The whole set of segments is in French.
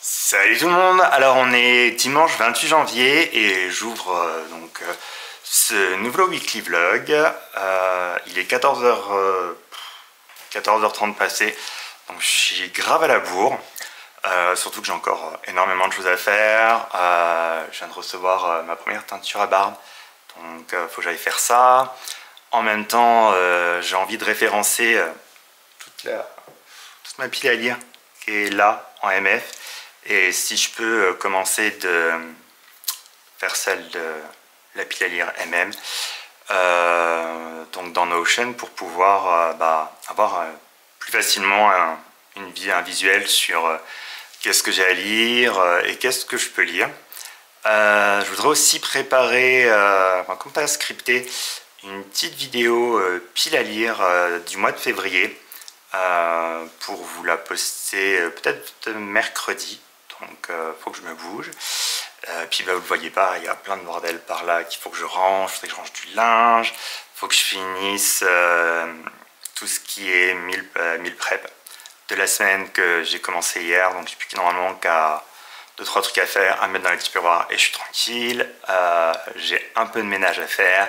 Salut tout le monde. Alors on est dimanche 28 janvier et j'ouvre ce nouveau weekly vlog. Il est 14h30 passé, donc je suis grave à la bourre. Surtout que j'ai encore énormément de choses à faire. Je viens de recevoir ma première teinture à barbe, donc faut que j'aille faire ça. En même temps, j'ai envie de référencer toute ma pile à lire qui est là en MF. Et si je peux commencer de faire celle de la pile à lire MM, donc dans Notion, pour pouvoir avoir plus facilement un visuel sur qu'est-ce que j'ai à lire et qu'est-ce que je peux lire. Je voudrais aussi préparer, comme pas scripté, une petite vidéo pile à lire du mois de février pour vous la poster peut-être mercredi. Donc faut que je me bouge. Puis vous le voyez pas, il y a plein de bordel par là qu'il faut que je range. Il faut que je range du linge. Il faut que je finisse tout ce qui est meal prep de la semaine que j'ai commencé hier. Donc j'ai plus que normalement qu'à 2-3 trucs à faire, à mettre dans les petits tiroirs et je suis tranquille. J'ai un peu de ménage à faire.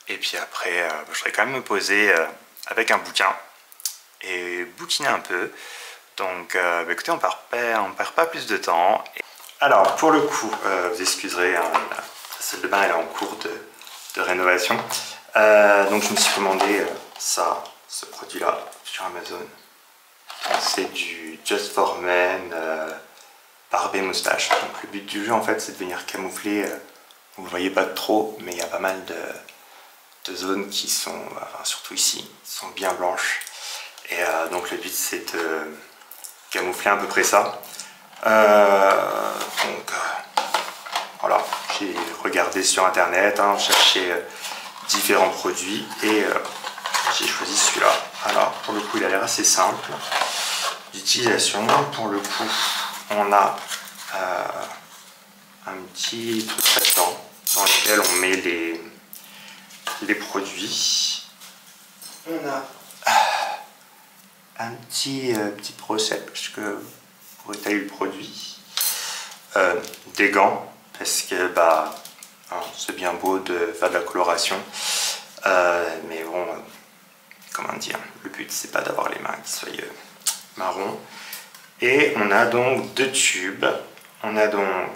Et puis après, je voudrais quand même me poser avec un bouquin et bouquiner un peu. Donc écoutez, on perd pas plus de temps. Alors pour le coup, vous excuserez, hein, la salle de bain elle est en cours de rénovation. Donc je me suis commandé ce produit-là sur Amazon. C'est du Just for Men barbe et moustache. Donc le but du jeu en fait c'est de venir camoufler. Vous ne voyez pas trop, mais il y a pas mal de zones qui sont, enfin, surtout ici, sont bien blanches. Et donc le but c'est de camoufler à peu près ça. Voilà, j'ai regardé sur internet, cherché différents produits et j'ai choisi celui-là. Alors pour le coup il a l'air assez simple d'utilisation. Pour le coup on a un petit truc traitant dans lequel on met les produits. On a un petit procès pour étaler le produit, des gants parce que c'est bien beau de faire de la coloration, mais bon, comment dire, le but c'est pas d'avoir les mains qui soient marron. Et on a donc deux tubes. On a donc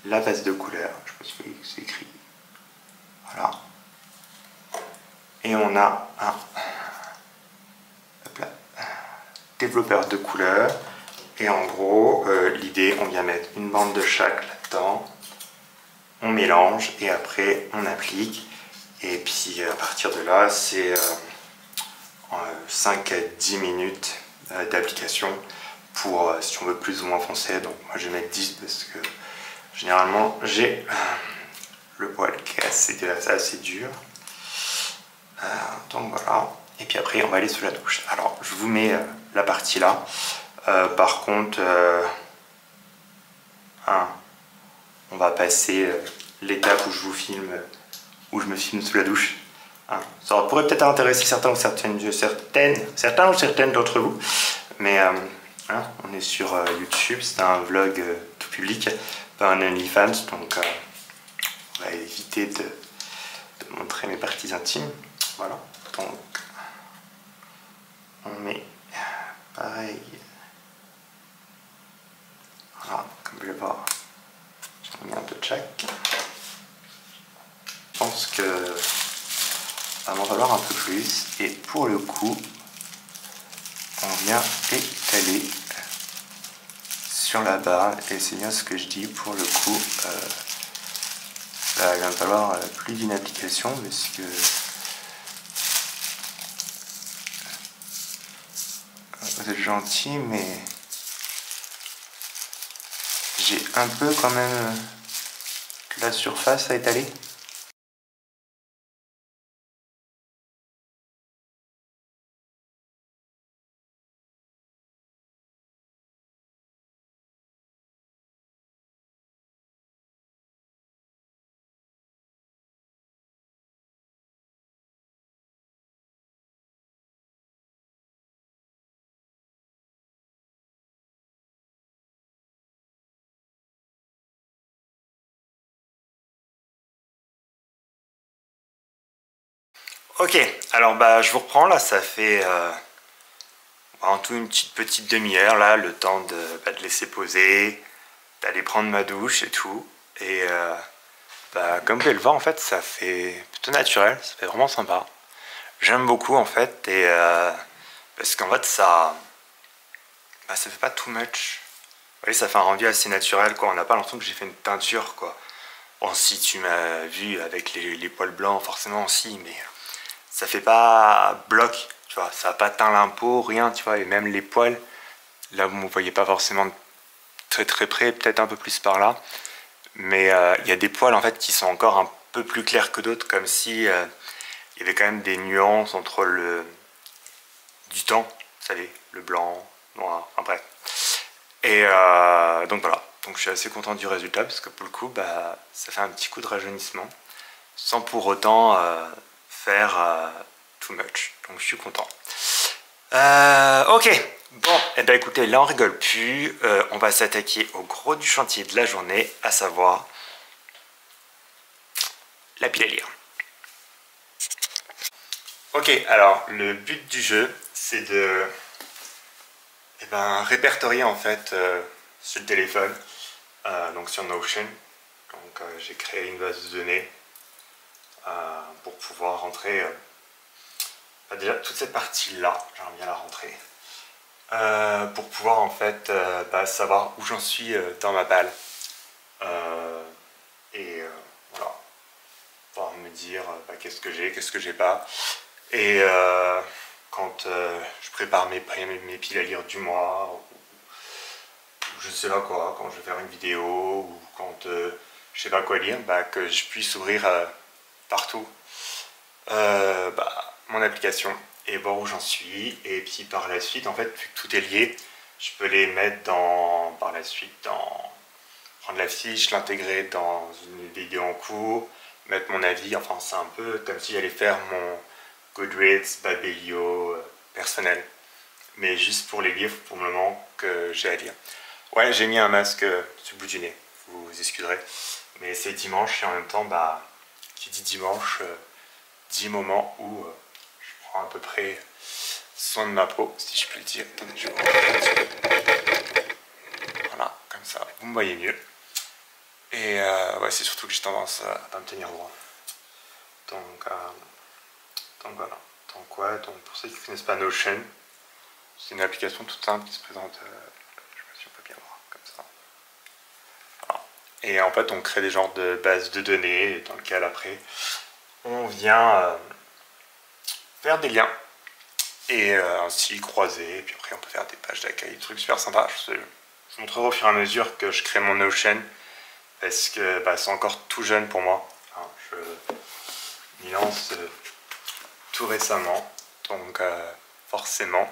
la base de couleur, je sais pas si vous voyez que c'est écrit, voilà. Et on a un développeur de couleurs. Et en gros, l'idée, on vient mettre une bande de chaque là-dedans. On mélange et après on applique. Et puis à partir de là, c'est 5 à 10 minutes d'application pour si on veut plus ou moins foncer. Donc moi je vais mettre 10 parce que généralement j'ai le poil qui est assez dur. Donc voilà. Et puis après on va aller sous la douche. Alors je vous mets la partie là. Par contre, on va passer l'étape où je vous filme, où je me filme sous la douche. Ça pourrait peut-être intéresser certains ou certaines d'entre vous, mais on est sur YouTube, c'est un vlog tout public, pas un OnlyFans, donc on va éviter de montrer mes parties intimes. Voilà, donc on met pareil. Voilà, comme vous le voyez, j'en mets un peu de chaque. Je pense que ça va m'en falloir un peu plus. Et pour le coup, on vient étaler sur la barre. Et c'est bien ce que je dis, pour le coup, ça va me falloir plus d'une application parce que vous êtes gentil, mais j'ai un peu quand même de la surface à étaler. Ok, alors bah je vous reprends là, ça fait en tout une petite demi-heure là, le temps de laisser poser, d'aller prendre ma douche et tout. Et comme vous pouvez le voir en fait, ça fait plutôt naturel, ça fait vraiment sympa. J'aime beaucoup en fait, et parce qu'en fait ça fait pas too much. Vous voyez, ça fait un rendu assez naturel quoi, on n'a pas l'impression que j'ai fait une teinture quoi. Bon, si tu m'as vu avec les poils blancs, forcément aussi, mais ça fait pas bloc, tu vois, ça n'a pas teint l'impôt, rien, tu vois, et même les poils, là vous ne me voyez pas forcément très très près, peut-être un peu plus par là, mais il y a des poils en fait qui sont encore un peu plus clairs que d'autres, comme si il y avait quand même des nuances entre du temps, vous savez, le blanc, noir, enfin bref. Et donc voilà, donc je suis assez content du résultat, parce que pour le coup, ça fait un petit coup de rajeunissement, sans pour autant faire too much, donc je suis content. Ok, bon, et ben écoutez, là on rigole plus, on va s'attaquer au gros du chantier de la journée, à savoir la pile à lire. Ok, alors le but du jeu, c'est de répertorier en fait sur le téléphone, donc sur Notion. Donc j'ai créé une base de données pour pouvoir rentrer déjà toute cette partie là, j'aimerais bien la rentrer. Pour pouvoir en fait savoir où j'en suis dans ma balle, et voilà, pouvoir me dire qu'est-ce que j'ai pas, et quand je prépare mes piles à lire du mois, ou je sais pas quoi, quand je vais faire une vidéo, ou quand je sais pas quoi lire, que je puisse ouvrir partout mon application et voir où j'en suis, et puis par la suite en fait, vu que tout est lié, je peux les mettre par la suite prendre la fiche, l'intégrer dans une vidéo en cours, mettre mon avis, enfin c'est un peu comme si j'allais faire mon Goodreads, Babelio personnel, mais juste pour les livres pour le moment que j'ai à lire. Ouais, j'ai mis un masque sur le bout du nez, vous excuserez, mais c'est dimanche, et en même temps, qui dit dimanche, dit moment où je prends à peu près soin de ma peau, si je puis le dire. Attendez, je vais... Voilà, comme ça, vous me voyez mieux. Et ouais, c'est surtout que j'ai tendance à pas me tenir droit. Donc voilà. Donc ouais, donc pour ceux qui ne connaissent pas Notion, c'est une application toute simple qui se présente, je sais pas si on peut bien voir, comme ça. Voilà. Et en fait, on crée des genres de bases de données, dans lequel après, on vient faire des liens, et ainsi croiser, et puis après on peut faire des pages d'accueil, des trucs super sympas. Je vous montrerai au fur et à mesure que je crée mon Notion, parce que c'est encore tout jeune pour moi. Enfin, je m'y lance tout récemment, donc forcément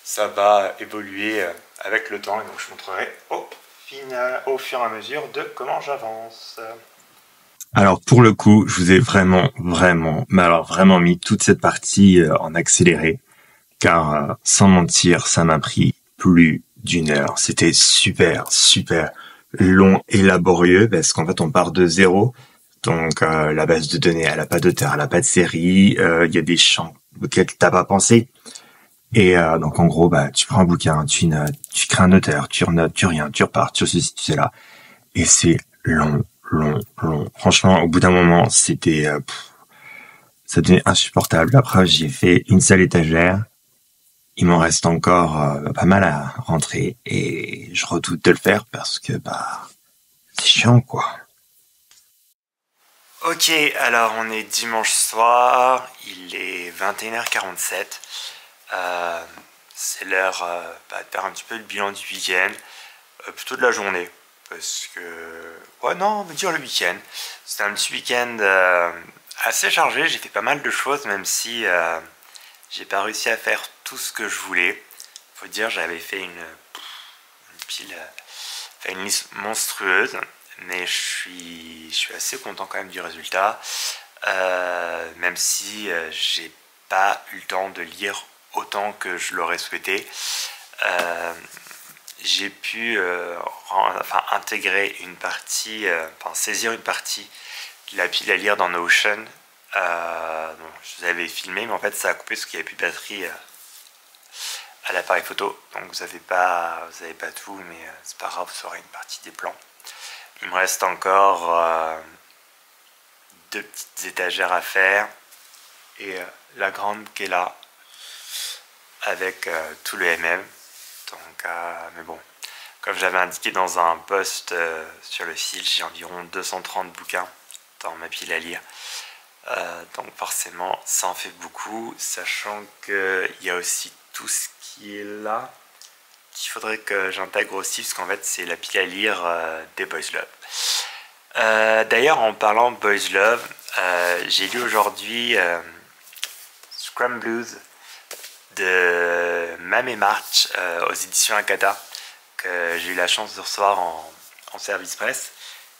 ça va évoluer avec le temps, et donc je vous montrerai au fur et à mesure de comment j'avance. Alors pour le coup, je vous ai vraiment mis toute cette partie en accéléré, car sans mentir, ça m'a pris plus d'1 heure. C'était super long et laborieux, parce qu'en fait on part de zéro. Donc la base de données, elle a pas d'auteur, elle a pas de série, il y a des champs auxquels t'as pas pensé. Et donc en gros, tu prends un bouquin, tu notes, tu crées un auteur, tu renotes, tu rien, tu repars, tu ceci, tu sais là. Et c'est long. Franchement, au bout d'un moment, ça devenait insupportable. Après, j'ai fait une seule étagère. Il m'en reste encore pas mal à rentrer, et je redoute de le faire parce que c'est chiant quoi. Ok, alors on est dimanche soir, il est 21h47. C'est l'heure de faire un petit peu le bilan du week-end, plutôt de la journée, parce que... Ouais, non, on va dire le week-end. C'était un petit week-end assez chargé, j'ai fait pas mal de choses, même si j'ai pas réussi à faire tout ce que je voulais. Faut dire, j'avais fait une pile, une liste monstrueuse, mais je suis assez content quand même du résultat, même si j'ai pas eu le temps de lire autant que je l'aurais souhaité. J'ai pu intégrer une partie, saisir une partie de la pile à lire dans Notion, Bon, je vous avais filmé, mais en fait ça a coupé parce qu'il n'y avait plus de batterie à l'appareil photo. Donc vous avez pas tout, mais c'est pas grave, vous aurez une partie des plans. Il me reste encore 2 petites étagères à faire et la grande qui est là avec tout le MM. Donc, mais bon, comme j'avais indiqué dans un post sur le fil, j'ai environ 230 bouquins dans ma pile à lire. Donc forcément, ça en fait beaucoup, sachant qu'il y a aussi tout ce qui est là qu'il faudrait que j'intègre aussi, parce qu'en fait, c'est la pile à lire des Boys Love. D'ailleurs, en parlant de Boys Love, j'ai lu aujourd'hui Scrum Blues de Mam & March aux éditions Akata, que j'ai eu la chance de recevoir en service presse.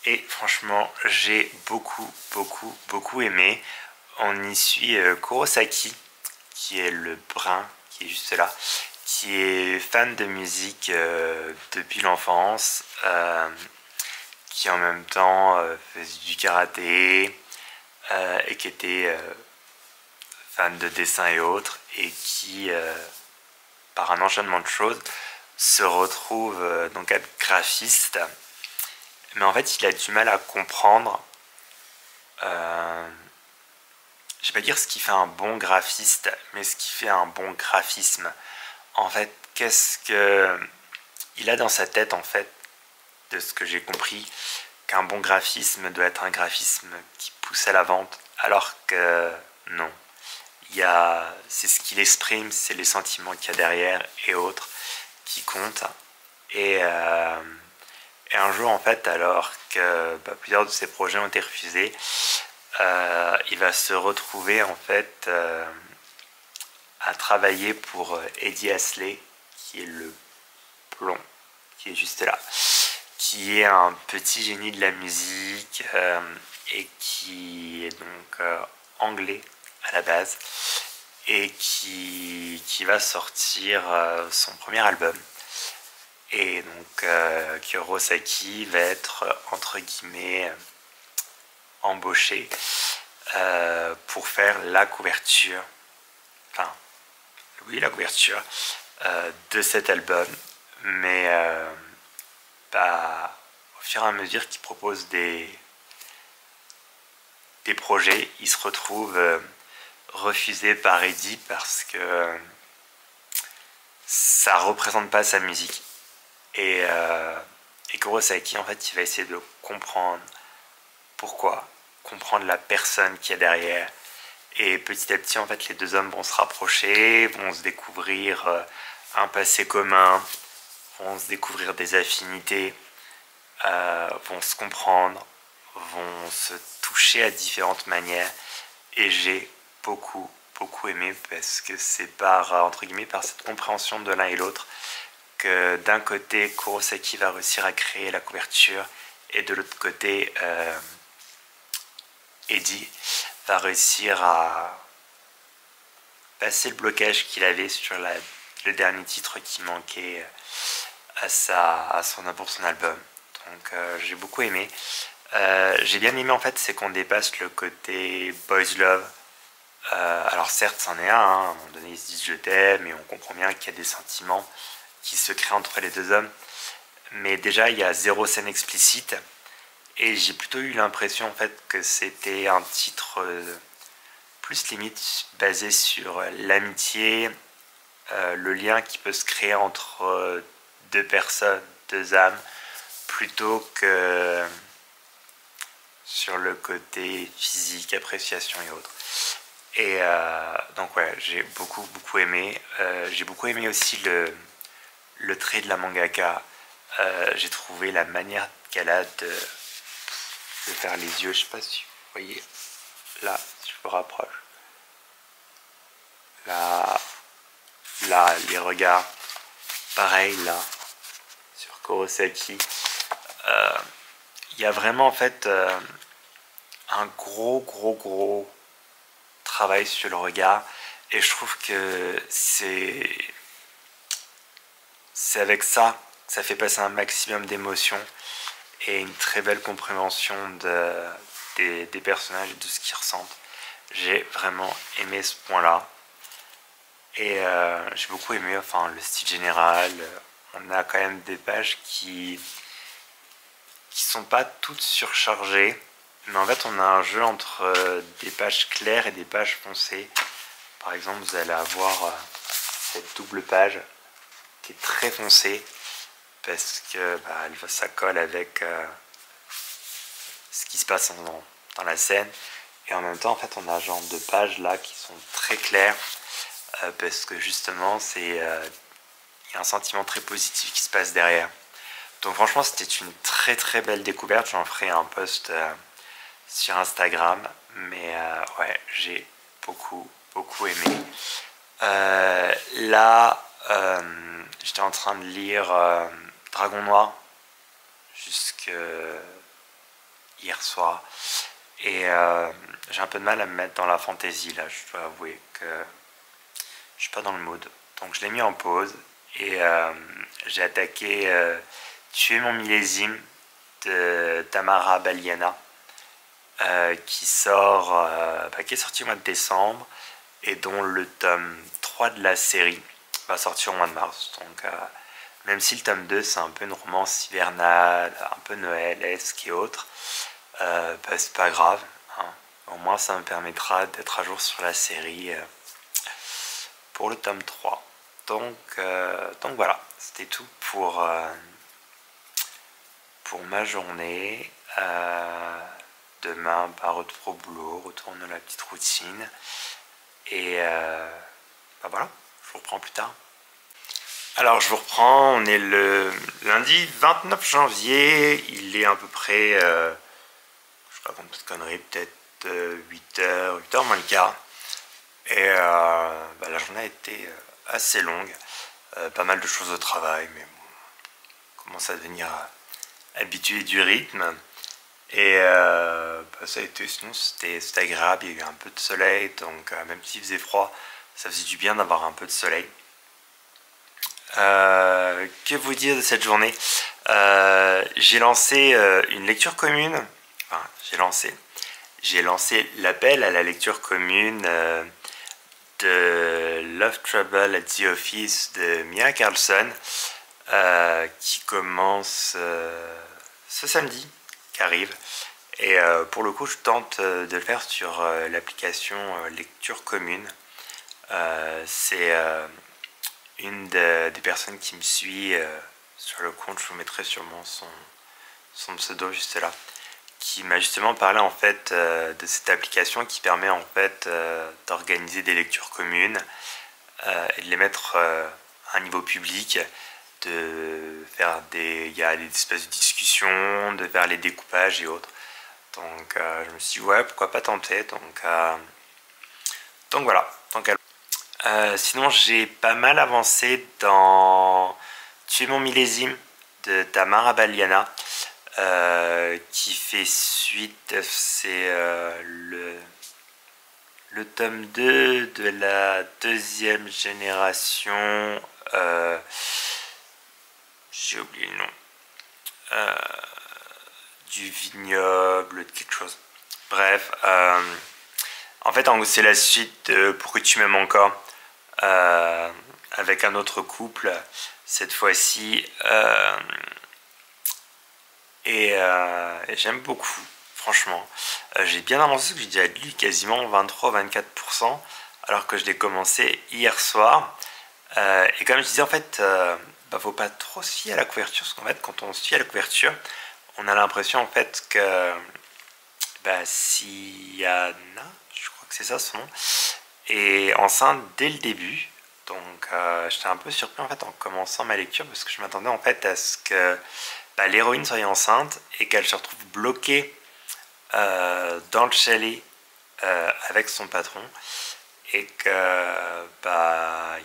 Et franchement, j'ai beaucoup aimé. On y suit Kurosaki, qui est le brun, qui est juste là, qui est fan de musique depuis l'enfance, qui en même temps faisait du karaté et qui était fan de dessin et autres, et qui, par un enchaînement de choses, se retrouve donc être graphiste. Mais en fait, il a du mal à comprendre, je vais pas dire ce qui fait un bon graphiste, mais ce qui fait un bon graphisme. En fait, qu'est-ce que il a dans sa tête, en fait, de ce que j'ai compris, qu'un bon graphisme doit être un graphisme qui pousse à la vente, alors que non. C'est ce qu'il exprime, c'est les sentiments qu'il y a derrière et autres qui comptent. Et un jour, en fait, alors que plusieurs de ses projets ont été refusés, il va se retrouver, en fait, à travailler pour Eddie Hasley, qui est le blond, qui est juste là, qui est un petit génie de la musique et qui est donc anglais à la base, et qui va sortir son premier album. Et donc Kurosaki va être entre guillemets embauché pour faire la couverture, enfin oui, la couverture de cet album. Mais au fur et à mesure qu'il propose des projets, il se retrouve refusé par Eddie parce que ça représente pas sa musique. Et Kurosaki, en fait, il va essayer de comprendre pourquoi, comprendre la personne qu'il y a derrière. Et petit à petit, en fait, les deux hommes vont se rapprocher, vont se découvrir un passé commun, vont se découvrir des affinités, vont se comprendre, vont se toucher à différentes manières. Et j'ai beaucoup aimé, parce que c'est par, entre guillemets, par cette compréhension de l'un et l'autre que d'un côté Kurosaki va réussir à créer la couverture, et de l'autre côté Eddie va réussir à passer le blocage qu'il avait sur le dernier titre qui manquait pour son album. Donc j'ai beaucoup aimé. J'ai bien aimé, en fait, c'est qu'on dépasse le côté boys love. Alors certes, c'en est un, hein. À un moment donné ils se disent je t'aime, et on comprend bien qu'il y a des sentiments qui se créent entre les deux hommes, mais déjà il y a 0 scène explicite, et j'ai plutôt eu l'impression, en fait, que c'était un titre plus limite basé sur l'amitié, le lien qui peut se créer entre deux personnes, deux âmes, plutôt que sur le côté physique, appréciation et autres. Et donc ouais, j'ai beaucoup aimé. J'ai beaucoup aimé aussi le trait de la mangaka. J'ai trouvé la manière qu'elle a de faire les yeux. Je sais pas si vous voyez là, si je me rapproche. Là, les regards. Pareil là, sur Kurosaki. Il y a vraiment, en fait, un gros travail sur le regard, et je trouve que c'est avec ça que ça fait passer un maximum d'émotions et une très belle compréhension des personnages et de ce qu'ils ressentent. J'ai vraiment aimé ce point-là. Et j'ai beaucoup aimé enfin, le style général. On a quand même des pages qui sont pas toutes surchargées. Mais en fait, on a un jeu entre des pages claires et des pages foncées. Par exemple, vous allez avoir cette double page qui est très foncée parce que ça colle avec ce qui se passe dans la scène. Et en même temps, en fait, on a ce genre de pages là qui sont très claires parce que justement, il y a un sentiment très positif qui se passe derrière. Donc franchement, c'était une très très belle découverte. J'en ferai un post sur Instagram, mais ouais, j'ai beaucoup aimé. Là, j'étais en train de lire Dragon Noir jusque hier soir, et j'ai un peu de mal à me mettre dans la fantasy là. Je dois avouer que je suis pas dans le mood, donc je l'ai mis en pause et j'ai attaqué Tuer mon millésime de Tamara Baliana. Qui est sorti au mois de décembre et dont le tome 3 de la série va sortir au mois de mars. Donc même si le tome 2 c'est un peu une romance hivernale, un peu Noël-esque et autres, c'est pas grave, hein. Au moins ça me permettra d'être à jour sur la série pour le tome 3. Donc voilà, c'était tout pour ma journée. Demain, retour au boulot, retourne dans la petite routine. Et voilà, je vous reprends plus tard. Alors je vous reprends, on est le lundi 29 janvier, il est à peu près, je raconte pas de conneries, peut-être 8h moins le quart. Et la journée a été assez longue, pas mal de choses au travail, mais bon, on commence à devenir habitué du rythme. Et ça a été, sinon c'était agréable, il y a eu un peu de soleil, donc même s'il faisait froid, ça faisait du bien d'avoir un peu de soleil. Que vous dire de cette journée? J'ai lancé une lecture commune, enfin j'ai lancé l'appel à la lecture commune de Love Trouble at the Office de Mia Carlson, qui commence ce samedi qui arrive. Et pour le coup, je tente de le faire sur l'application Lecture Commune. C'est une des personnes qui me suit sur le compte, je vous mettrai sûrement son pseudo juste là, qui m'a justement parlé en fait de cette application qui permet en fait d'organiser des lectures communes et de les mettre à un niveau public, de faire il y a des espèces de discussions, de faire les découpages et autres. Donc je me suis dit ouais, pourquoi pas tenter, donc voilà. Sinon j'ai pas mal avancé dans Tuer mon millésime de Tamara Baliana, qui fait suite, c'est le tome 2 de la deuxième génération, j'ai oublié le nom, du vignoble, de quelque chose. Bref, en fait, c'est la suite de Pourquoi tu m'aimes encore, avec un autre couple, cette fois-ci. Et j'aime beaucoup, franchement. J'ai bien avancé, parce que j'ai déjà lu quasiment 23-24%, alors que je l'ai commencé hier soir. Et comme je disais, en fait, faut pas trop se fier à la couverture, parce qu'en fait, quand on se fie à la couverture, on a l'impression en fait que Siana, je crois que c'est ça son nom, est enceinte dès le début. Donc j'étais un peu surpris en fait en commençant ma lecture, parce que je m'attendais en fait à ce que l'héroïne soit enceinte et qu'elle se retrouve bloquée dans le chalet avec son patron, et que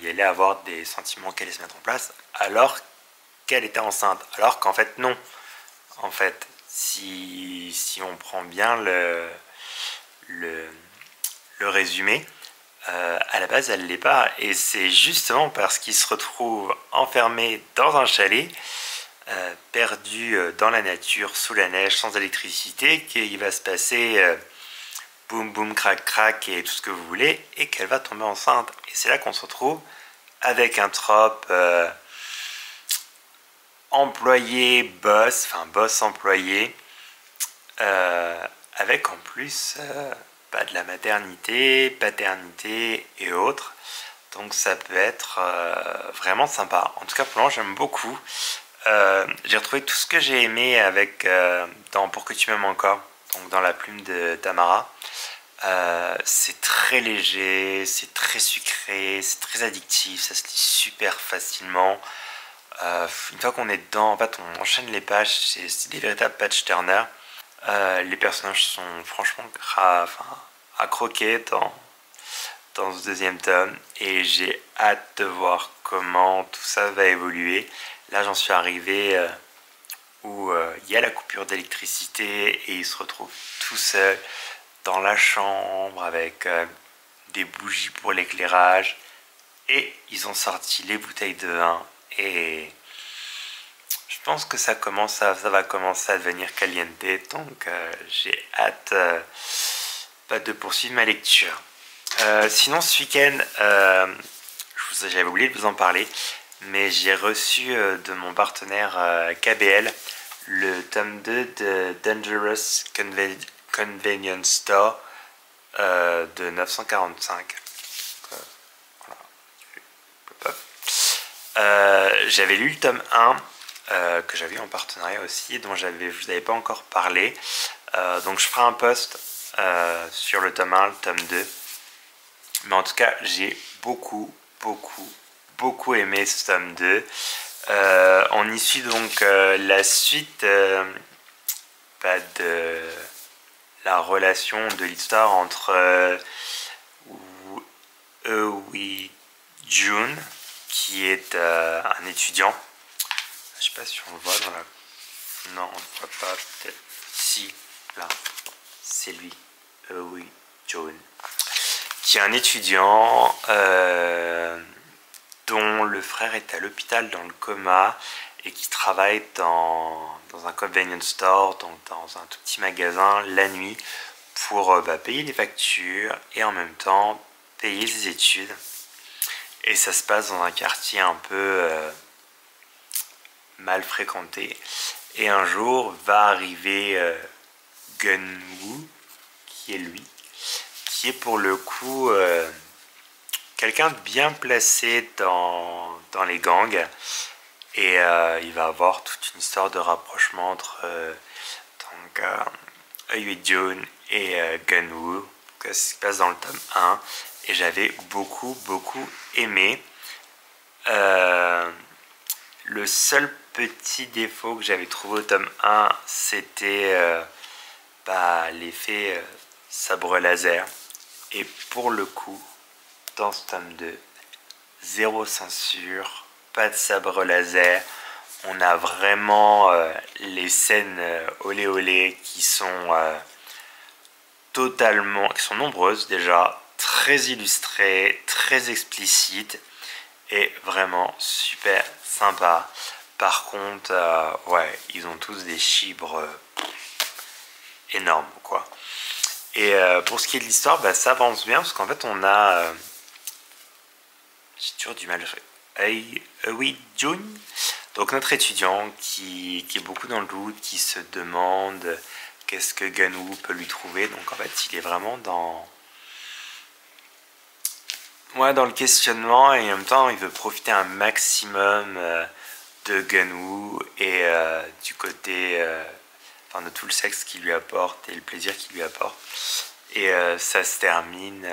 il y allait avoir des sentiments qui allaient se mettre en place alors qu'elle était enceinte, alors qu'en fait non. En fait, si on prend bien le résumé, à la base elle l'est pas, et c'est justement parce qu'il se retrouve enfermé dans un chalet, perdu dans la nature, sous la neige, sans électricité, qu'il va se passer boum boum crac crac et tout ce que vous voulez, et qu'elle va tomber enceinte. Et c'est là qu'on se retrouve avec un trope employé boss, enfin boss employé, avec en plus de la maternité, paternité et autres. Donc ça peut être vraiment sympa. En tout cas pour moi j'aime beaucoup. J'ai retrouvé tout ce que j'ai aimé avec dans Pour que tu m'aimes encore, donc dans La plume de Tamara. C'est très léger, c'est très sucré, c'est très addictif, ça se lit super facilement. Une fois qu'on est dedans, en fait on enchaîne les pages, c'est des véritables pages Turner. Les personnages sont franchement à croquer dans ce deuxième tome, et j'ai hâte de voir comment tout ça va évoluer. Là j'en suis arrivé où il y a la coupure d'électricité et il se retrouve tout seul dans la chambre avec des bougies pour l'éclairage, et ils ont sorti les bouteilles de vin, et je pense que ça va commencer à devenir caliente, donc j'ai hâte de poursuivre ma lecture. Sinon ce week-end, j'avais oublié de vous en parler, mais j'ai reçu de mon partenaire KBL le tome 2 de Dangerous Convenience Store de 945. Donc, voilà. J'avais lu le tome 1 que j'avais eu en partenariat aussi, dont je vous avais pas encore parlé. Donc je ferai un post sur le tome 1, le tome 2. Mais en tout cas, j'ai beaucoup aimé ce tome 2. On y suit donc la suite de la relation, de l'histoire entre Eui Jun, qui est un étudiant. Je sais pas si on le voit dans la... Non, on ne voit pas, peut-être. Si, là, c'est lui, Eui Jun, qui est un étudiant dont le frère est à l'hôpital dans le coma, et qui travaille dans un convenience store, donc dans un tout petit magasin la nuit, pour payer les factures et en même temps payer ses études. Et ça se passe dans un quartier un peu mal fréquenté. Et un jour va arriver Gunwoo, qui est lui, qui est pour le coup quelqu'un de bien placé dans les gangs, et il va avoir toute une histoire de rapprochement entre Eui Jun et Gunwoo, que ça se passe dans le tome 1, et j'avais beaucoup aimé. Le seul petit défaut que j'avais trouvé au tome 1, c'était l'effet sabre laser. Et pour le coup, dans ce tome 2, zéro censure, pas de sabre laser. On a vraiment les scènes olé olé qui sont qui sont nombreuses déjà, très illustrées, très explicites, et vraiment super sympa. Par contre, ouais, ils ont tous des chibres énormes, quoi. Et pour ce qui est de l'histoire, ça avance bien, parce qu'en fait on a... j'ai toujours du mal... Eui Jun, donc notre étudiant qui est beaucoup dans le doute, qui se demande qu'est-ce que Gunwoo peut lui trouver. Donc en fait il est vraiment dans le questionnement, et en même temps il veut profiter un maximum de Gunwoo, et du côté de tout le sexe qu'il lui apporte et le plaisir qu'il lui apporte. Et ça se termine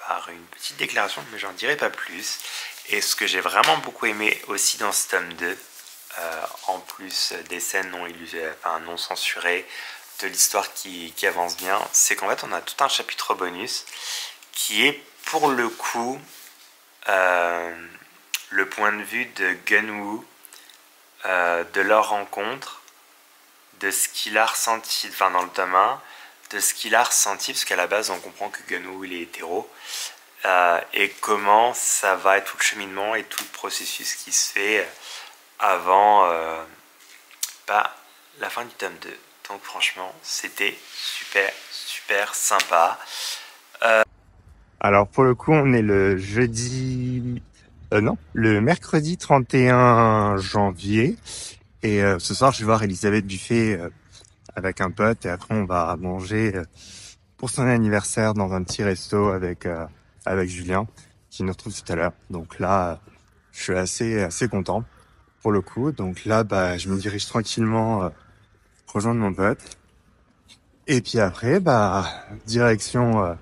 par une petite déclaration, mais j'en dirai pas plus. Et ce que j'ai vraiment beaucoup aimé aussi dans ce tome 2, en plus des scènes non censurées, de l'histoire qui avance bien, c'est qu'en fait on a tout un chapitre bonus qui est pour le coup le point de vue de Gunwoo, de leur rencontre, de ce qu'il a ressenti dans le tome 1, de ce qu'il a ressenti, parce qu'à la base on comprend que Gunwoo il est hétéro, et comment ça va être tout le cheminement et tout le processus qui se fait avant la fin du tome 2. Donc franchement, c'était super sympa. Alors pour le coup, on est le jeudi... non, le mercredi 31 janvier. Et ce soir, je vais voir Elisabeth Buffet avec un pote. Et après, on va manger pour son anniversaire dans un petit resto avec Julien, qui nous retrouve tout à l'heure. Donc là, je suis assez content pour le coup. Donc là, bah, je me dirige tranquillement rejoindre mon pote. Et puis après, bah, direction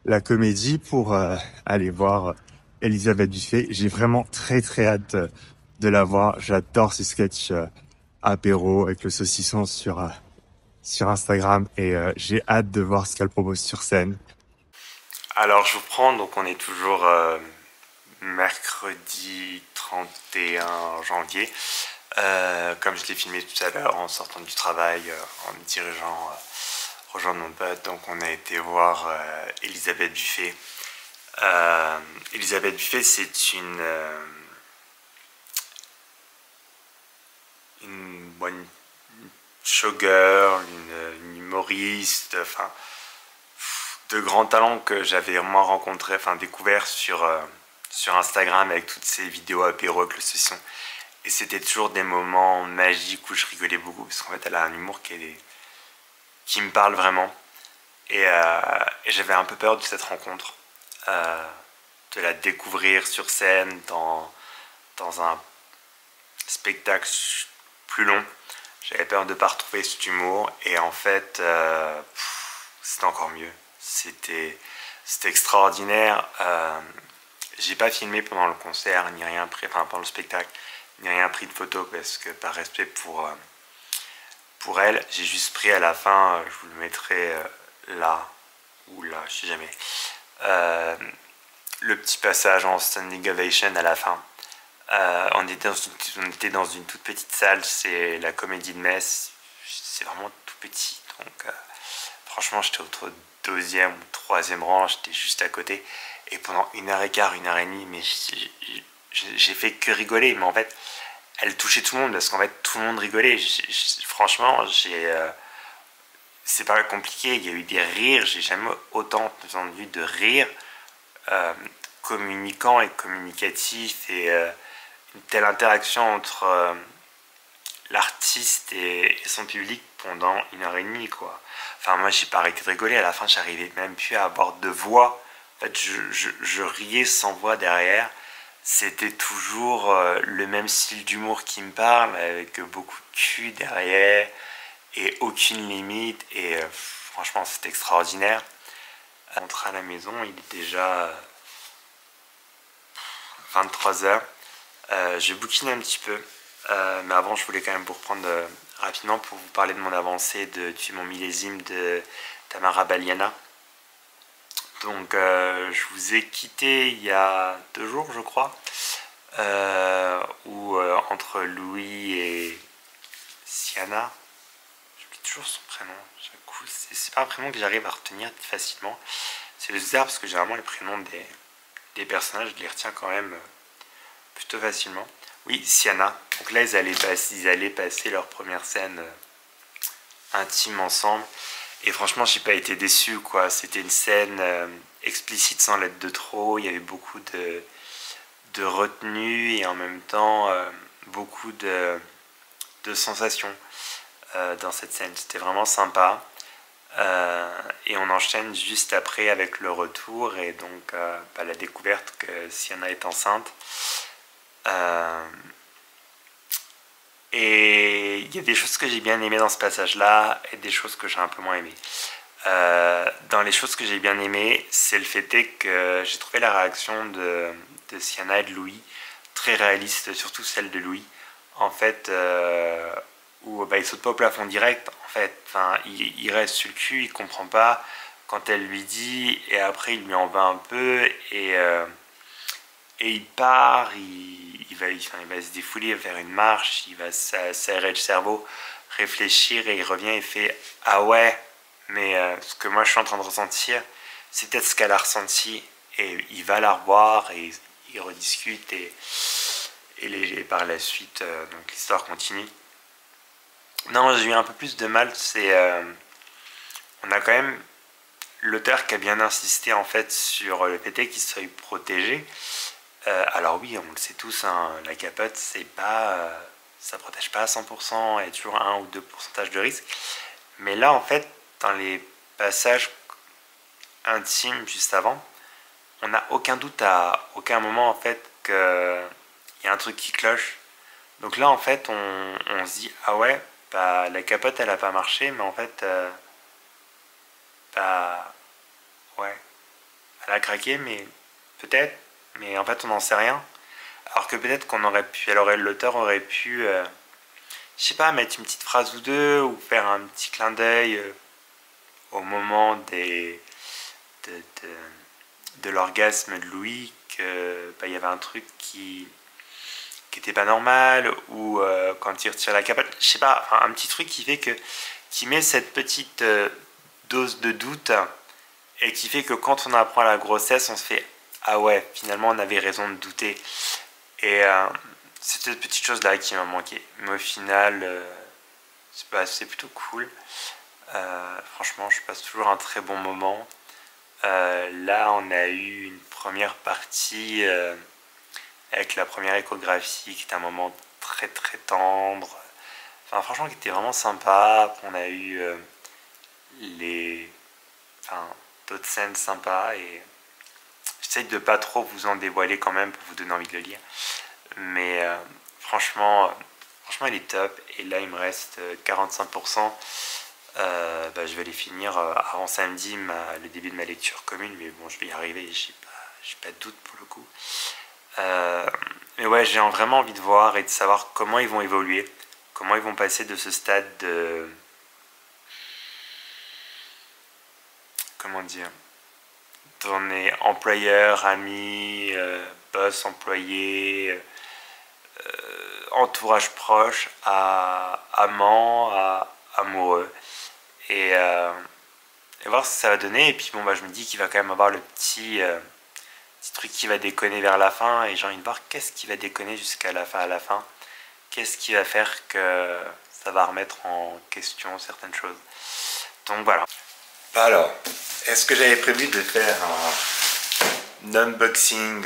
la comédie pour aller voir Elisabeth Buffet. J'ai vraiment très hâte de la voir. J'adore ces sketchs apéro avec le saucisson sur Instagram et j'ai hâte de voir ce qu'elle propose sur scène. Alors je vous prends, donc on est toujours mercredi 31 janvier. Comme je l'ai filmé tout à l'heure en sortant du travail, en me dirigeant rejoindre mon pote, donc on a été voir Elisabeth Buffet. Elisabeth Buffet, c'est une showgirl, une humoriste, enfin de grands talents que j'avais vraiment rencontré, enfin découvert sur Instagram avec toutes ces vidéos apéro avec le saucisson. Et c'était toujours des moments magiques où je rigolais beaucoup parce qu'en fait elle a un humour qui me parle vraiment. Et j'avais un peu peur de cette rencontre, de la découvrir sur scène dans un spectacle plus long. J'avais peur de ne pas retrouver cet humour et en fait c'était encore mieux. C'était extraordinaire. J'ai pas filmé pendant le concert ni rien pris, enfin pendant le spectacle, ni rien pris de photos parce que par respect pour elle, j'ai juste pris à la fin, je vous le mettrai là ou là, je sais jamais, le petit passage en standing ovation à la fin. On était dans une toute petite salle, c'est la Comédie de Metz, c'est vraiment tout petit, donc franchement j'étais au deuxième ou troisième rang, j'étais juste à côté, et pendant 1h15, 1h30, mais j'ai fait que rigoler, mais en fait elle touchait tout le monde parce qu'en fait tout le monde rigolait. Franchement, c'est pas compliqué, il y a eu des rires, j'ai jamais autant entendu de rires communicants et communicatifs et une telle interaction entre l'artiste et son public pendant 1h30 quoi. Enfin moi j'ai pas arrêté de rigoler, à la fin j'arrivais même plus à avoir de voix. En fait je riais sans voix derrière. C'était toujours le même style d'humour qui me parle, avec beaucoup de cul derrière et aucune limite. Et franchement, c'était extraordinaire. On rentre à la maison, il est déjà 23h. J'ai bouquiné un petit peu, mais avant, je voulais quand même vous reprendre rapidement pour vous parler de mon avancée de mon millésime de Tamara Baliana. Donc je vous ai quitté il y a 2 jours je crois, où entre Louis et Siana, j'oublie toujours son prénom, c'est pas un prénom que j'arrive à retenir facilement, c'est bizarre parce que généralement les prénoms des personnages je les retiens quand même plutôt facilement. Oui, Siana, donc là ils allaient passer leur première scène intime ensemble. Et franchement, j'ai pas été déçu, quoi. C'était une scène explicite sans l'être de trop. Il y avait beaucoup de retenue et en même temps beaucoup de sensations dans cette scène. C'était vraiment sympa. Et on enchaîne juste après avec le retour et donc la découverte que Siana est enceinte. Et il y a des choses que j'ai bien aimées dans ce passage-là et des choses que j'ai un peu moins aimées. Dans les choses que j'ai bien aimées, c'est le fait que j'ai trouvé la réaction de Siana et de Louis très réaliste, surtout celle de Louis. En fait, où il saute pas au plafond direct, en fait. Enfin, il reste sur le cul, il comprend pas quand elle lui dit, et après il lui en va un peu, et il part, il va se défouler, il va faire une marche, il va s'aérer le cerveau, réfléchir, et il revient et fait « Ah ouais, mais ce que moi je suis en train de ressentir, c'est peut-être ce qu'elle a ressenti. » Et il va la revoir, et ils rediscutent, et par la suite, donc l'histoire continue. Non, j'ai eu un peu plus de mal, c'est... on a quand même l'auteur qui a bien insisté en fait sur le fait qu'il soit protégé. Alors oui, on le sait tous, hein, la capote, c'est pas... ça protège pas à 100%, il y a toujours 1 ou 2% de risque. Mais là, en fait, dans les passages intimes juste avant, on n'a aucun doute à aucun moment en fait qu'il y a un truc qui cloche. Donc là, en fait, on se dit, ah ouais, bah, la capote, elle a pas marché, mais en fait, bah, ouais, elle a craqué, mais peut-être, mais en fait, on n'en sait rien. Alors que peut-être qu'on aurait pu, l'auteur aurait pu, je sais pas, mettre une petite phrase ou deux, ou faire un petit clin d'œil au moment de, de, de l'orgasme de Louis, que bah, y avait un truc qui était pas normal, ou quand il retire la capote, je sais pas, enfin, un petit truc qui fait que, qui met cette petite dose de doute, et qui fait que quand on apprend la grossesse, on se fait ah ouais, finalement on avait raison de douter. Et c'est cette petite chose là qui m'a manqué. Mais au final, c'est plutôt cool. Franchement, je passe toujours un très bon moment. Là, on a eu une première partie avec la première échographie qui était un moment très très tendre. Enfin, franchement, qui était vraiment sympa. On a eu les, enfin, d'autres scènes sympas et j'essaye de pas trop vous en dévoiler quand même pour vous donner envie de le lire. Mais franchement, il est top. Et là, il me reste 45%. Bah, je vais les finir avant samedi, le début de ma lecture commune. Mais bon, je vais y arriver. J'ai pas de doute pour le coup. Mais ouais, j'ai vraiment envie de voir et de savoir comment ils vont évoluer. Comment ils vont passer de ce stade de... Comment dire, on est employeur, ami, boss, employé, entourage proche, à amant, à amoureux. Et, et voir ce que ça va donner. Et puis bon, bah, je me dis qu'il va quand même avoir le petit truc qui va déconner vers la fin. Et j'ai envie de voir qu'est-ce qui va déconner jusqu'à la fin. À la fin, qu'est-ce qui va faire que ça va remettre en question certaines choses. Donc voilà. Alors, est-ce que j'avais prévu de faire un unboxing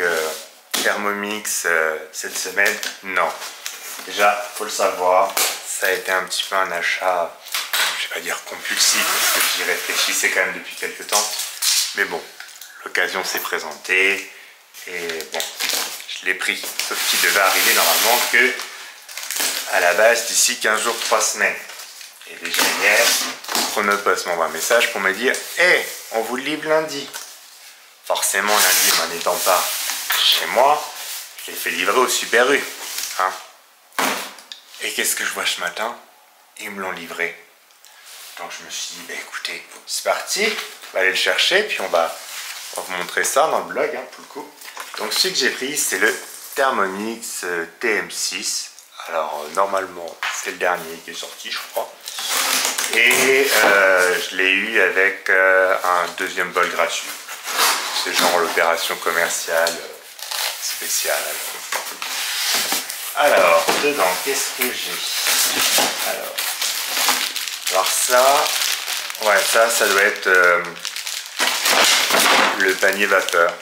Thermomix cette semaine? Non. Déjà, faut le savoir, ça a été un petit peu un achat, je vais pas dire compulsif, parce que j'y réfléchissais quand même depuis quelques temps. Mais bon, l'occasion s'est présentée et bon, je l'ai pris. Sauf qu'il devait arriver normalement que à la base d'ici 15 jours, 3 semaines. Et déjà hier, Chronopost m'envoie un message pour me dire « Hey, on vous le livre lundi !» Forcément, lundi, m'en étant pas chez moi, je l'ai fait livrer au Super U. Hein. Et qu'est-ce que je vois ce matin? Ils me l'ont livré. Donc je me suis dit, bah, écoutez, c'est parti, on va aller le chercher, puis on va vous montrer ça dans le blog, hein, pour le coup. Donc celui que j'ai pris, c'est le Thermomix TM6. Alors normalement, c'est le dernier qui est sorti, je crois. Et je l'ai eu avec un deuxième bol gratuit. C'est genre l'opération commerciale spéciale. Alors, dedans, qu'est-ce que j'ai? Alors ça, ouais, ça doit être le panier vapeur.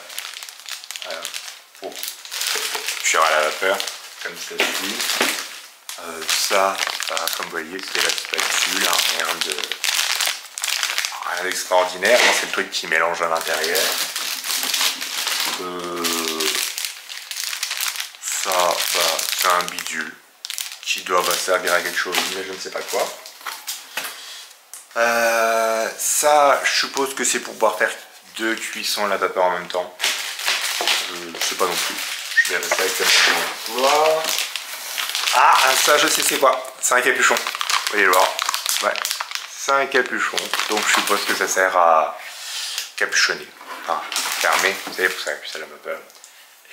Voilà. Pour cuire à la vapeur, comme ceci. Ça, comme vous voyez, c'est la spatule, hein, rien d'extraordinaire, hein, c'est le truc qui mélange à l'intérieur. Ça, bah, c'est un bidule qui doit servir à quelque chose, mais je ne sais pas quoi. Ça, je suppose que c'est pour pouvoir faire 2 cuissons à la vapeur en même temps. Je ne sais pas non plus. Je verrai ça exactement. Ah, ça, je sais c'est quoi. C'est un capuchon. Vous voyez le voir. Ouais. C'est un capuchon. Donc, je suppose que ça sert à capuchonner. Enfin, fermer. Vous savez, pour ça, ça la vapeur.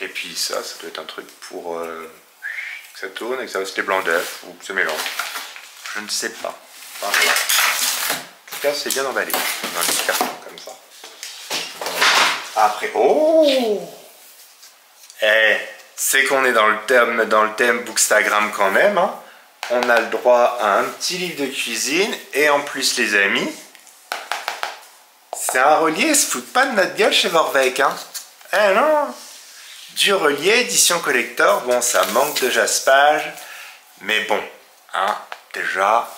Et puis ça doit être un truc pour que ça tourne et que ça fasse les blancs d'œufs ou que ça mélange. Je ne sais pas. Enfin, voilà. En tout cas, c'est bien emballé dans le carton comme ça. Après, oh, c'est qu'on est dans le thème Bookstagram quand même. Hein. on a le droit à un petit livre de cuisine. Et en plus, les amis, c'est un relié, ils se foutent pas de notre gueule chez Vorwerk, hein. Eh non. Du relié, édition collector. Bon, ça manque de jaspage. Mais bon, hein, déjà,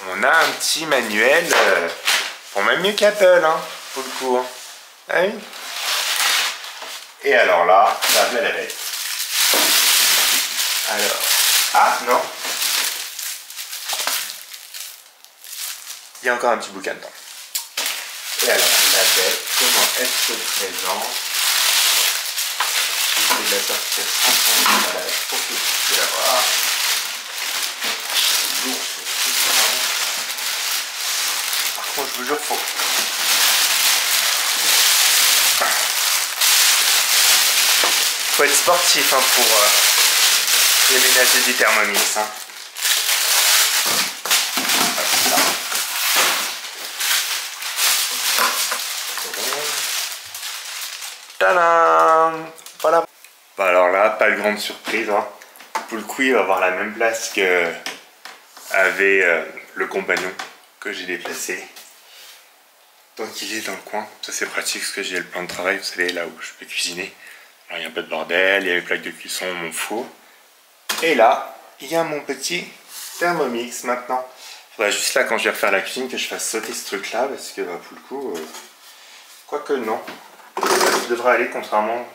on a un petit manuel pour même mieux qu'Apple, hein, pour le coup. Hein. Ah oui. Et alors là, la la bête. Alors, ah non. Il y a encore un petit bouquin dedans. Et alors, la bête, comment elle se présente? Je vais la sortir sans son emballage pour que vous puissiez la voir. C'est lourd, c'est tout. Par contre, je vous jure, faut être sportif, hein, pour déménager du Thermomix. Hein. Tadam! Voilà. Bah alors là, pas de grande surprise. Hein. Pour le coup, il va avoir la même place que avait le compagnon que j'ai déplacé. Donc il est dans le coin. Ça c'est pratique parce que j'ai le plan de travail, vous savez, là où je peux cuisiner. Alors il y a un peu de bordel, il y a les plaques de cuisson, mon four. Et là, il y a mon petit Thermomix maintenant. Il faudra juste là, quand je vais refaire la cuisine, que je fasse sauter ce truc là parce que bah, pour le coup, quoique non. Ça devrait aller contrairement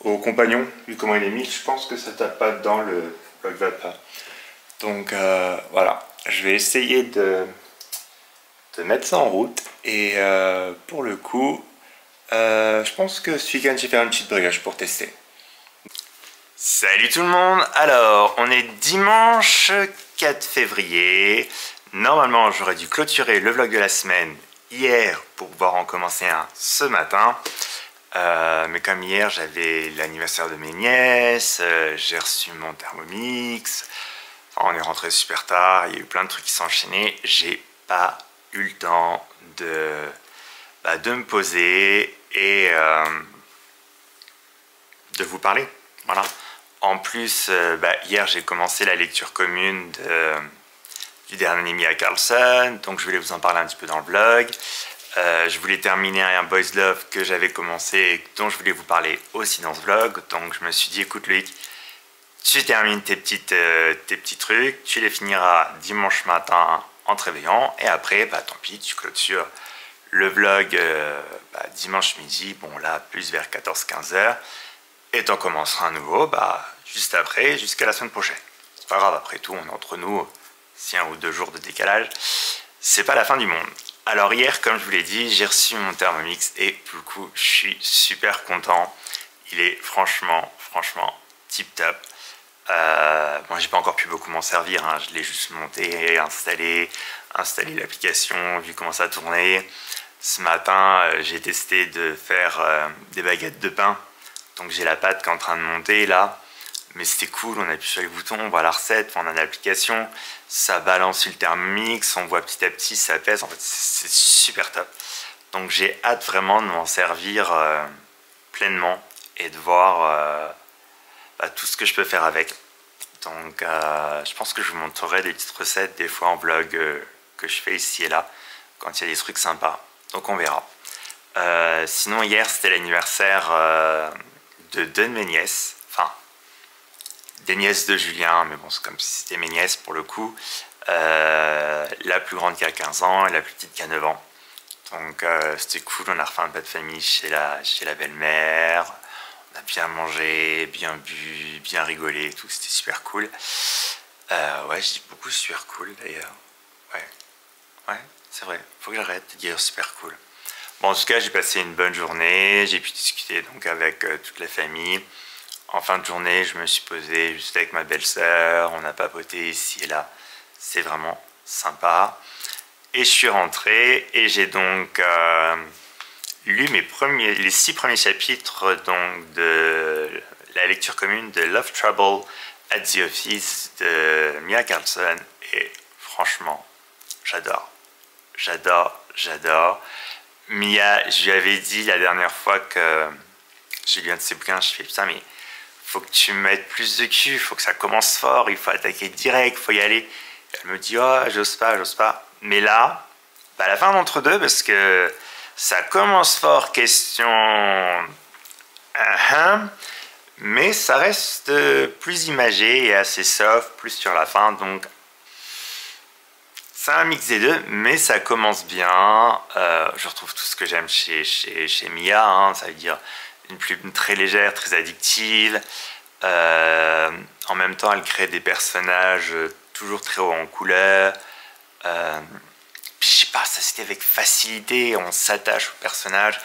au compagnon, vu comment il est mis, je pense que ça tape pas dans le bloc vapeur. Donc voilà, je vais essayer de mettre ça en route et pour le coup, je pense que ce week-end je vais faire une petite brigade pour tester. Salut tout le monde, alors on est dimanche 4 février, normalement j'aurais dû clôturer le vlog de la semaine hier pour pouvoir en commencer un ce matin. Mais comme hier j'avais l'anniversaire de mes nièces, j'ai reçu mon Thermomix, enfin, on est rentré super tard, il y a eu plein de trucs qui s'enchaînaient, j'ai pas eu le temps de me poser et de vous parler, voilà. En plus, hier j'ai commencé la lecture commune du dernier Mia Carlson, donc je voulais vous en parler un petit peu dans le vlog. Je voulais terminer un Boys Love que j'avais commencé et dont je voulais vous parler aussi dans ce vlog. Donc je me suis dit, écoute Loïc, tu termines tes petits trucs, tu les finiras dimanche matin en te réveillant et après, tant pis, tu clôtures le vlog dimanche midi, bon là plus vers 14-15 heures et t'en commenceras un nouveau juste après, jusqu'à la semaine prochaine. C'est pas grave, après tout, on est entre nous, si 1 ou 2 jours de décalage, c'est pas la fin du monde. Alors hier, comme je vous l'ai dit, j'ai reçu mon Thermomix et pour le coup, je suis super content. Il est franchement tip top. Moi, j'ai pas encore pu beaucoup m'en servir. Hein. Je l'ai juste monté, installé l'application, vu comment ça tournait. Ce matin, j'ai testé de faire des baguettes de pain. Donc j'ai la pâte qui est en train de monter là. Mais c'était cool, on appuie sur les boutons, on voit la recette, on a l'application, ça balance sur le Thermomix, on voit petit à petit, ça pèse, en fait c'est super top. Donc j'ai hâte vraiment de m'en servir pleinement et de voir tout ce que je peux faire avec. Donc je pense que je vous montrerai des petites recettes des fois en vlog que je fais ici et là, quand il y a des trucs sympas. Donc on verra. Sinon hier c'était l'anniversaire de 2 de mes nièces, enfin des nièces de Julien, mais bon c'est comme si c'était mes nièces pour le coup. La plus grande qui a 15 ans et la plus petite qui a 9 ans. Donc c'était cool, on a refait un pas de famille chez la belle-mère, on a bien mangé, bien bu, bien rigolé et tout, c'était super cool. Ouais, je dis beaucoup super cool d'ailleurs. Ouais, c'est vrai, faut que j'arrête de dire super cool. Bon, en tout cas, j'ai passé une bonne journée, j'ai pu discuter donc avec toute la famille. En fin de journée, je me suis posé juste avec ma belle-sœur, on a papoté ici et là. C'est vraiment sympa. Et je suis rentré et j'ai donc lu les 6 premiers chapitres donc, de la lecture commune de Love Trouble at the Office de Mia Carlson. Et franchement, j'adore. Mia, je lui avais dit la dernière fois que j'ai lu un de ses bouquins, je fais putain mais faut que tu mettes plus de cul, il faut que ça commence fort, il faut attaquer direct, il faut y aller. Elle me dit, oh, j'ose pas, j'ose pas. Mais là, bah, à la fin d'entre-deux, parce que ça commence fort, question... mais ça reste plus imagé et assez soft, plus sur la fin, donc c'est un mix des deux, mais ça commence bien. Je retrouve tout ce que j'aime chez Mia, hein, ça veut dire une plume très légère, très addictive. En même temps, elle crée des personnages toujours très hauts en couleur. Puis je sais pas, ça se fait avec facilité, on s'attache au personnage,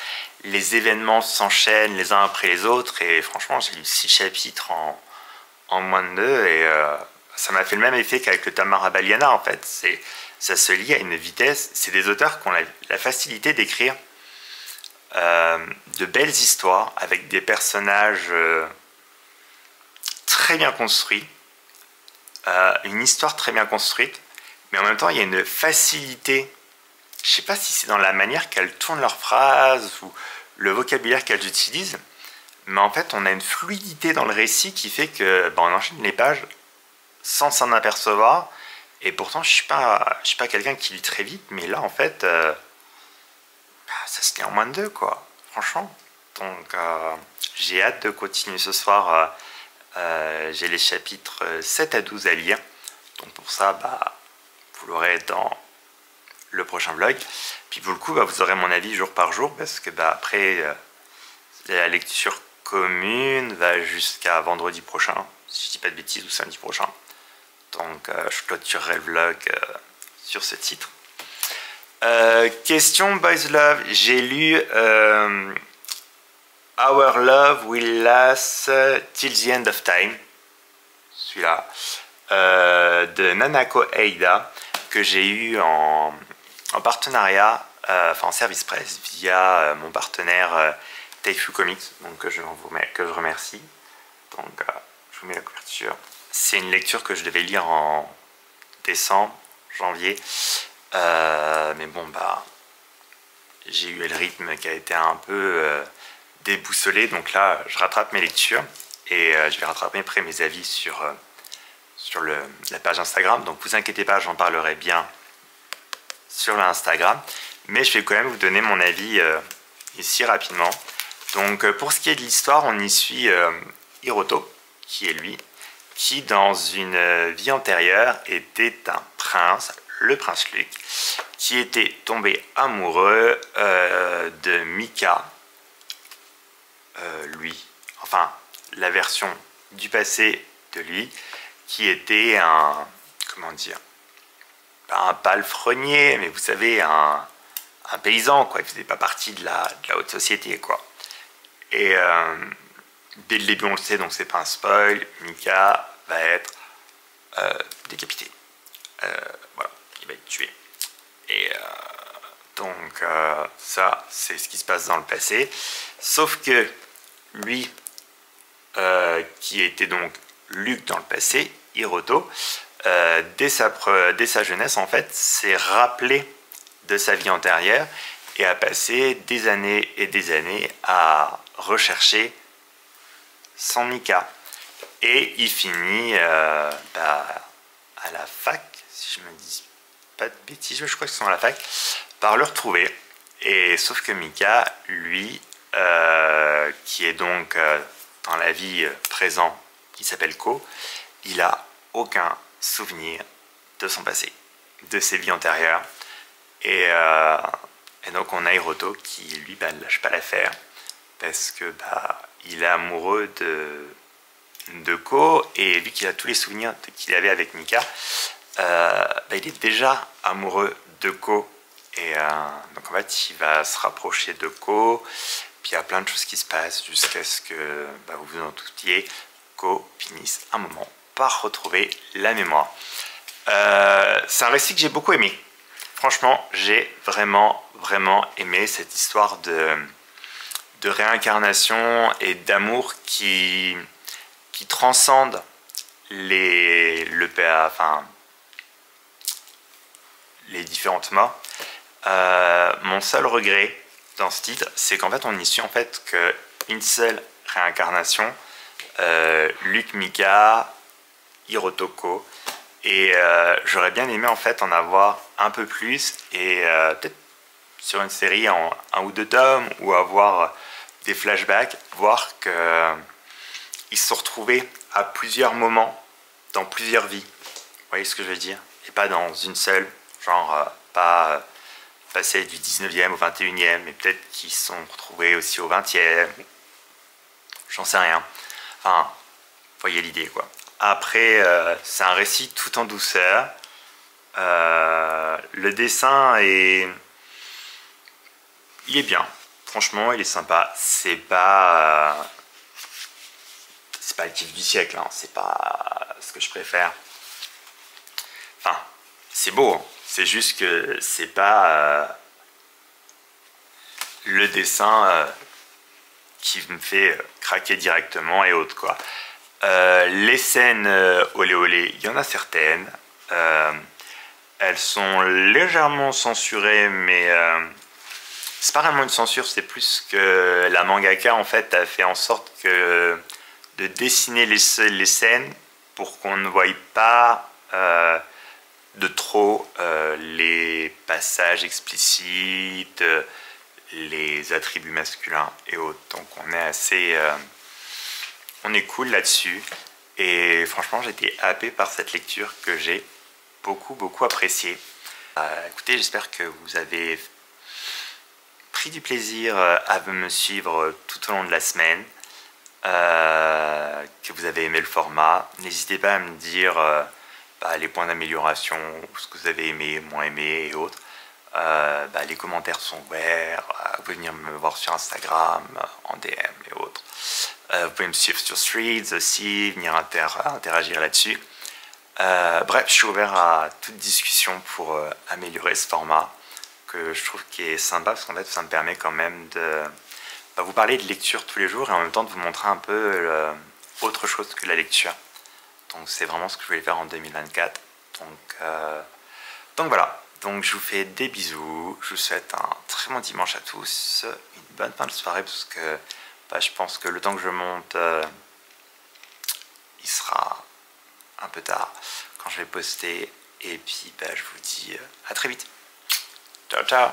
les événements s'enchaînent les uns après les autres, et franchement, j'ai lu 6 chapitres en moins de 2, et ça m'a fait le même effet qu'avec le Tamara Baliana, en fait. Ça se lit à une vitesse, c'est des auteurs qui ont la facilité d'écrire de belles histoires avec des personnages très bien construits, une histoire très bien construite, mais en même temps il y a une facilité, je sais pas si c'est dans la manière qu'elles tournent leurs phrases ou le vocabulaire qu'elles utilisent, mais en fait on a une fluidité dans le récit qui fait que on enchaîne les pages sans s'en apercevoir, et pourtant je suis pas quelqu'un qui lit très vite, mais là en fait ça se lit en moins de 2 quoi, franchement. Donc j'ai hâte de continuer ce soir. J'ai les chapitres 7 à 12 à lire, donc pour ça vous l'aurez dans le prochain vlog. Puis pour le coup vous aurez mon avis jour par jour, parce que après la lecture commune va jusqu'à vendredi prochain, si je dis pas de bêtises, ou samedi prochain. Donc je clôturerai le vlog sur ce titre. Question Boys Love, j'ai lu Our Love Will Last Till the End of Time, celui-là, de Nanako Eida, que j'ai eu en partenariat, en service presse, via mon partenaire Taifu Comics, donc que je remercie. Donc je vous mets la couverture. C'est une lecture que je devais lire en décembre, janvier, mais bon j'ai eu le rythme qui a été un peu déboussolé, donc là je rattrape mes lectures, et je vais rattraper après mes avis sur la page Instagram, donc vous inquiétez pas, j'en parlerai bien sur l'Instagram, mais je vais quand même vous donner mon avis ici rapidement. Donc pour ce qui est de l'histoire, on y suit Hiroto, qui est lui, qui dans une vie antérieure était un prince, le prince Luc, qui était tombé amoureux de Mika, lui, enfin la version du passé de lui, qui était un, comment dire, pas un palefrenier, mais vous savez, un paysan, quoi. Il faisait pas partie de la haute société, quoi. Et dès le début on le sait, donc c'est pas un spoil, Mika va être décapité. Voilà, il va être tué. Et donc ça c'est ce qui se passe dans le passé, sauf que lui qui était donc Luc dans le passé, Hiroto, dès sa jeunesse en fait s'est rappelé de sa vie antérieure et a passé des années et des années à rechercher son Mika, et il finit à la fac, si je me dis pas de bêtises, je crois que c'est à la fac, par le retrouver. Et sauf que Mika, lui, qui est donc dans la vie présente, qui s'appelle Ko, il a aucun souvenir de son passé, de ses vies antérieures. Et donc on a Hiroto qui lui ne lâche pas l'affaire, parce que il est amoureux de Ko, et vu qu'il a tous les souvenirs qu'il avait avec Mika, il est déjà amoureux de Ko, et donc en fait il va se rapprocher de Ko, puis il y a plein de choses qui se passent jusqu'à ce que vous vous en doutiez, Ko finisse un moment par retrouver la mémoire. C'est un récit que j'ai beaucoup aimé, franchement j'ai vraiment aimé cette histoire de réincarnation et d'amour qui transcende les différentes morts. Mon seul regret dans ce titre, c'est qu'en fait on y suit qu'une seule réincarnation Luc Mika, Hirotoko. Et j'aurais bien aimé en fait en avoir un peu plus et peut-être sur une série en 1 ou 2 tomes ou avoir des flashbacks, voir qu'ils se sont retrouvés à plusieurs moments dans plusieurs vies. Vous voyez ce que je veux dire? Et pas dans une seule, genre pas passer du 19e au 21e, mais peut-être qu'ils se sont retrouvés aussi au 20e. J'en sais rien. Enfin, vous voyez l'idée quoi. Après, c'est un récit tout en douceur. Le dessin il est bien. Franchement, il est sympa. C'est pas le kiff du siècle. Hein. C'est pas ce que je préfère. Enfin, c'est beau. Hein. C'est juste que c'est pas le dessin qui me fait craquer directement et autres quoi. Les scènes olé olé, il y en a certaines. Elles sont légèrement censurées, mais c'est pas vraiment une censure, c'est plus que la mangaka en fait a fait en sorte que de dessiner les scènes pour qu'on ne voie pas de trop les passages explicites, les attributs masculins et autres. Donc on est assez... on est cool là-dessus. Et franchement, j'ai été happé par cette lecture que j'ai beaucoup appréciée. Écoutez, j'espère que vous avez pris du plaisir à me suivre tout au long de la semaine, que vous avez aimé le format. N'hésitez pas à me dire les points d'amélioration, ce que vous avez aimé, moins aimé et autres. Les commentaires sont ouverts, vous pouvez venir me voir sur Instagram, en DM et autres. Vous pouvez me suivre sur Threads aussi, venir interagir là-dessus. Bref, je suis ouvert à toute discussion pour améliorer ce format que je trouve qui est sympa parce qu'en fait ça me permet quand même de vous parler de lecture tous les jours et en même temps de vous montrer un peu autre chose que la lecture. Donc c'est vraiment ce que je voulais faire en 2024. Donc voilà. Donc je vous fais des bisous, je vous souhaite un très bon dimanche à tous, une bonne fin de soirée parce que je pense que le temps que je monte, il sera un peu tard quand je vais poster. Et puis je vous dis à très vite. Ciao ciao.